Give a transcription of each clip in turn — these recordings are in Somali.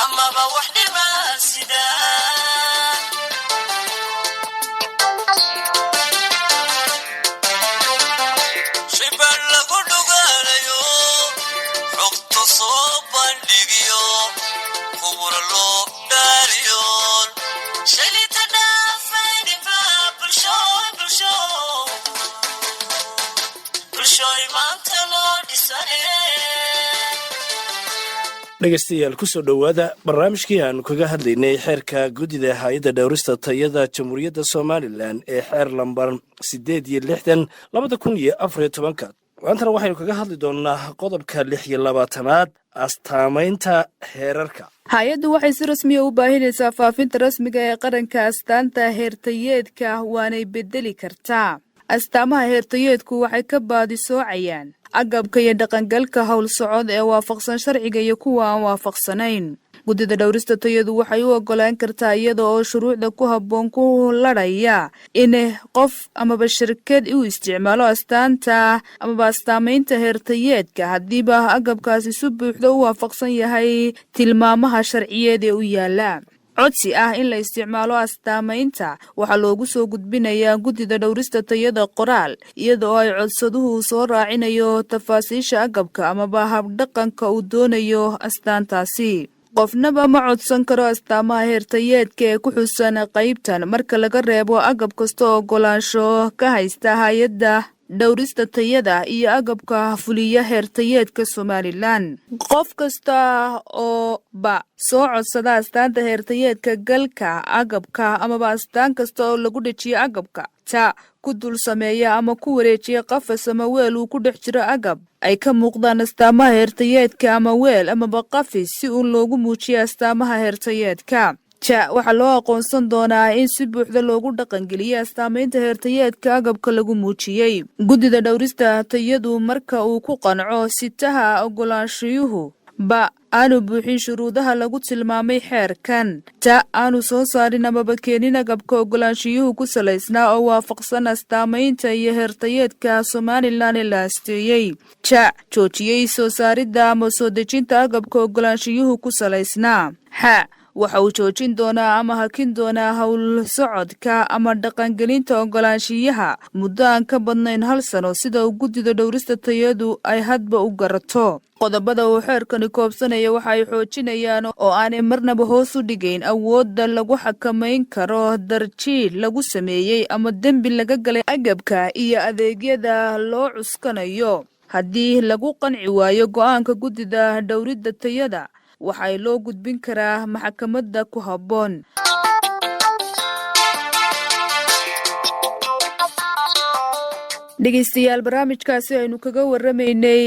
amaba wax dhibaasida shibal lagu dhuganayo xogta soo bandhigiyo kubura loo dhaariyo shalita dhaafayniba bulshooy maanta loo dhisane. dhegaystayaal kusoo dhowaada barnaamijkii aanu kaga hadlaynay xeerka guddida hay-adda dhowrista tayada jamhuuriyadda somalilan ee xeer lambar 8 maantana waxaynu kaga hadli doonnaa qodobka 26aad astaamaynta heerarka. hay-addu waxay si rasmiya u baahinaysaa faafinta rasmiga ee qaranka astaanta heertayeedka waanay bedeli kartaa. astaamaha heertayeedku waxay ka baadisoocayaan agabka iyo dhaqangalka howl socod ee waafaqsan sharciga iyo kuwa aan waafaqsanayn. guddida dhowrista tayadu waxay u ogolaan kartaa iyada oo shuruucda ku habboon ku ladhaya in qof amaba shirkad u isticmaalo astaanta amaba astaamaynta heertayeedka haddiiba agabkaasi si buuxda u waafaqsan yahay tilmaamaha sharciyeed ee u yaala. codsi ah in la isticmaalo astaamaynta waxaa loogu soo gudbinayaa guddida dhowrista tayada qoraal iyada oo ay codsaduhu soo raacinayo tafaasiisha agabka amaba habdhaqanka uu doonayo astaantaasi. qofnaba ma codsan karo astaamaha heertayeedka ee ku xusan qaybtan marka laga reebo agab kasta ogolaansho ka haysta hay-adda dhowrista tayada iyo agabka fuliya heertayeedka somalilan. qof kasta oo soo codsada astaanta heertayeedka galka agabka amaba astaan kasta oo lagu dhejiyo agabka ku dul sameeya ama ku wareejiya qafas ama weel uu ku dhex jiro agab ay ka muuqdaan astaamaha heertayeedka ama weel amaba qafis si uu loogu muujiyo astaamaha heertayeedka. waxaa loo aqoonsan doonaa in si buuxda loogu dhaqangeliyay astaamaynta heertayeedka agabka lagu muujiyey. guddida dhowrista tayadu marka uu ku qanco sitaha ogolaanshiyuhu aanu buuxin shuruudaha lagu tilmaamay xeerkan aanu soo saarin amaba keenin agabka ogolaanshiyuhu ku salaysnaa oo waafaqsan astaamaynta iyo heertayeedka somalilan ee la asteeyey joojiyey soo saaridda ama soo dejinta agabka ogolaanshiyuhu ku salaysnaa. waxa uu joojin doonaa ama hakin doonaa howl socodka ama dhaqangelinta ogolaanshiyaha muddo aan ka badnayn 1 sano sida uu guddida dhowrista tayadu ay hadba u garato. qodobada uu xeerkani koobsanaya waxa ay xoojinayaan oo aanay marnaba hoos u dhigayn awoodda lagu xakamayn karo darjiil lagu sameeyey ama dembi laga galay agabka iyo adeegyada loo cuskanayo. haddii lagu qanci waayo go'aanka guddida dhowridda tayada waxay loo gudbin karaa maxkamadda ku habboon. dhegaystayaal barnaamijkaasi aynu kaga waramaynay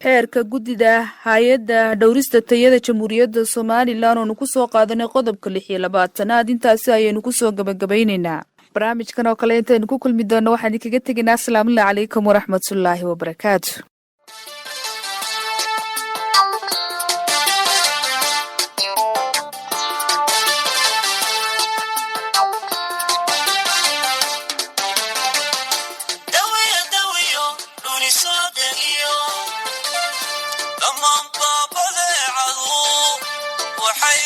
xeerka guddida hay-adda dhowrista tayada jamhuuriyadda somalilan oonu ku soo qaadanay qodobka 26aad intaasi ayaynu kusoo gabagabaynaynaa. barnaamijkan oo kale intaynu ku kulmi doonno waxaan idinkaga tegaynaa asalaamu calaykum waraxmatullaahi wabarakaatu. waxay